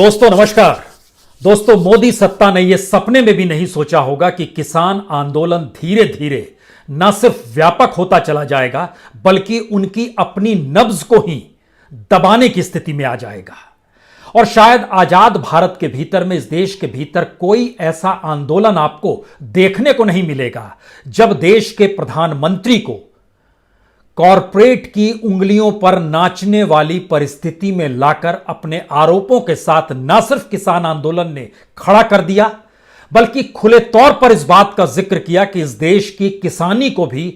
दोस्तों नमस्कार। दोस्तों मोदी सत्ता ने यह सपने में भी नहीं सोचा होगा कि किसान आंदोलन धीरे धीरे न सिर्फ व्यापक होता चला जाएगा बल्कि उनकी अपनी नब्ज को ही दबाने की स्थिति में आ जाएगा। और शायद आजाद भारत के भीतर में, इस देश के भीतर कोई ऐसा आंदोलन आपको देखने को नहीं मिलेगा जब देश के प्रधानमंत्री को कॉरपोरेट की उंगलियों पर नाचने वाली परिस्थिति में लाकर अपने आरोपों के साथ न सिर्फ किसान आंदोलन ने खड़ा कर दिया बल्कि खुले तौर पर इस बात का जिक्र किया कि इस देश की किसानी को भी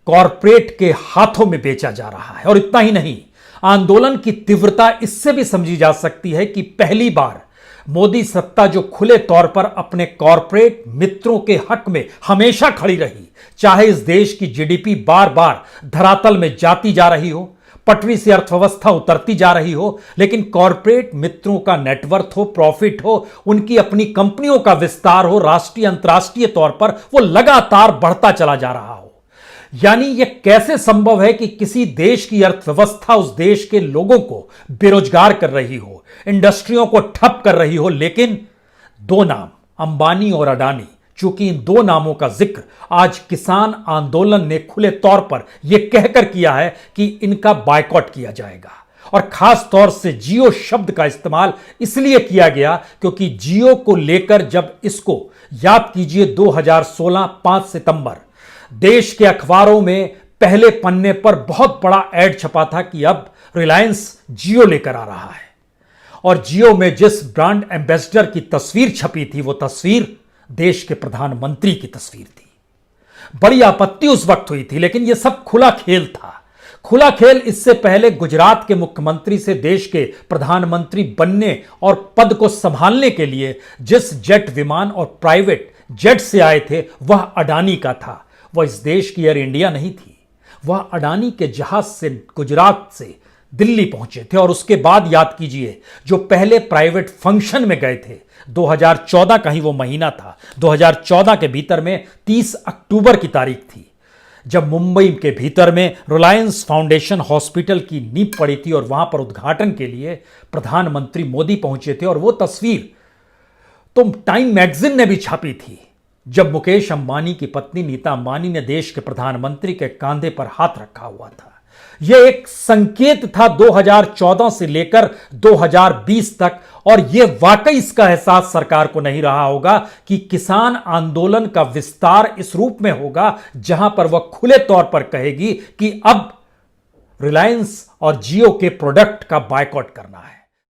कॉरपोरेट के हाथों में बेचा जा रहा है। और इतना ही नहीं, आंदोलन की तीव्रता इससे भी समझी जा सकती है कि पहली बार मोदी सत्ता जो खुले तौर पर अपने कॉरपोरेट मित्रों के हक में हमेशा खड़ी रही, चाहे इस देश की जीडीपी बार बार धरातल में जाती जा रही हो, पटरी से अर्थव्यवस्था उतरती जा रही हो, लेकिन कॉरपोरेट मित्रों का नेटवर्थ हो, प्रॉफिट हो, उनकी अपनी कंपनियों का विस्तार हो, राष्ट्रीय अंतर्राष्ट्रीय तौर पर वो लगातार बढ़ता चला जा रहा हो। यानी यह कैसे संभव है कि किसी देश की अर्थव्यवस्था उस देश के लोगों को बेरोजगार कर रही हो, इंडस्ट्रियों को ठप कर रही हो, लेकिन दो नाम अंबानी और अडानी, चूंकि इन दो नामों का जिक्र आज किसान आंदोलन ने खुले तौर पर यह कहकर किया है कि इनका बायकॉट किया जाएगा। और खास तौर से जियो शब्द का इस्तेमाल इसलिए किया गया क्योंकि जियो को लेकर जब इसको याद कीजिए 2016 5 सितंबर देश के अखबारों में पहले पन्ने पर बहुत बड़ा ऐड छपा था कि अब रिलायंस जियो लेकर आ रहा है। और जियो में जिस ब्रांड एम्बेसडर की तस्वीर छपी थी वो तस्वीर देश के प्रधानमंत्री की तस्वीर थी। बड़ी आपत्ति उस वक्त हुई थी, लेकिन यह सब खुला खेल था। खुला खेल इससे पहले गुजरात के मुख्यमंत्री से देश के प्रधानमंत्री बनने और पद को संभालने के लिए जिस जेट विमान और प्राइवेट जेट से आए थे वह अडानी का था। वह इस देश की एयर इंडिया नहीं थी, वह अडानी के जहाज से गुजरात से दिल्ली पहुंचे थे। और उसके बाद याद कीजिए जो पहले प्राइवेट फंक्शन में गए थे, 2014 का ही वो महीना था, 2014 के भीतर में 30 अक्टूबर की तारीख थी जब मुंबई के भीतर में रिलायंस फाउंडेशन हॉस्पिटल की नींव पड़ी थी और वहां पर उद्घाटन के लिए प्रधानमंत्री मोदी पहुंचे थे। और वो तस्वीर तो टाइम मैगजीन ने भी छापी थी जब मुकेश अंबानी की पत्नी नीता अंबानी ने देश के प्रधानमंत्री के कंधे पर हाथ रखा हुआ था। यह एक संकेत था 2014 से लेकर 2020 तक। और यह वाकई इसका एहसास सरकार को नहीं रहा होगा कि किसान आंदोलन का विस्तार इस रूप में होगा जहां पर वह खुले तौर पर कहेगी कि अब रिलायंस और जियो के प्रोडक्ट का बायकॉट करना है।